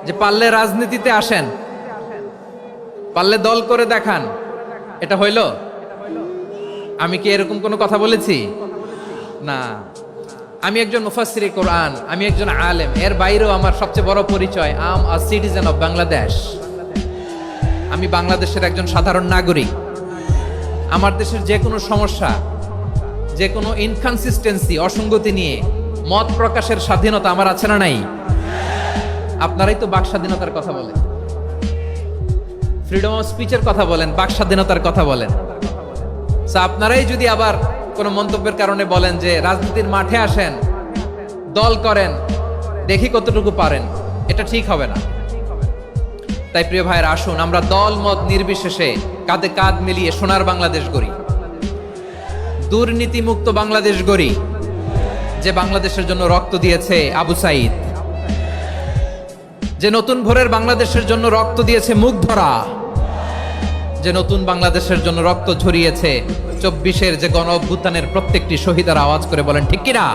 যে পারলে রাজনীতিতে আসেন, পারলে দল করে দেখান, এটা হইল? আমি কি এরকম কোনো কথা বলেছি? না। আমি একজন মুফাসসিরে কোরআন, আমি একজন আলেম, এর বাইরেও আমার সবচেয়ে বড় পরিচয় আম আ সিটিজেন অফ বাংলাদেশ। আমি বাংলাদেশের একজন সাধারণ নাগরিক। আমার দেশের যে কোনো সমস্যা, যে কোনো ইনকনসিস্টেন্সি, অসঙ্গতি নিয়ে মত প্রকাশের স্বাধীনতা আমার আছে না নাই? আপনারাই তো বাক স্বাধীনতার কথা বলেন, ফ্রিডম অফ স্পিচের কথা বলেন, বাক স্বাধীনতার কথা বলেন। আপনারাই যদি আবার কোন মন্তব্যের কারণে বলেন যে রাজনীতির মাঠে আসেন, দল করেন, দেখি কতটুকু পারেন, এটা ঠিক হবে না। তাই প্রিয় ভাইয়ের, আসুন আমরা দল মত নির্বিশেষে কাঁধে কাঁধ মিলিয়ে সোনার বাংলাদেশ গড়ি, দুর্নীতি মুক্ত বাংলাদেশ গড়ি, যে বাংলাদেশের জন্য রক্ত দিয়েছে আবু সাইদ, যে নতুন ভোরের বাংলাদেশের জন্য রক্ত দিয়েছে মুগ্ধরা, যে নতুন বাংলাদেশের জন্য রক্ত ঝরিয়েছে 24-এর যে গণ অভ্যুত্থানের প্রত্যেকটি শহীদের। আওয়াজ করে বলেন ঠিক কিনা?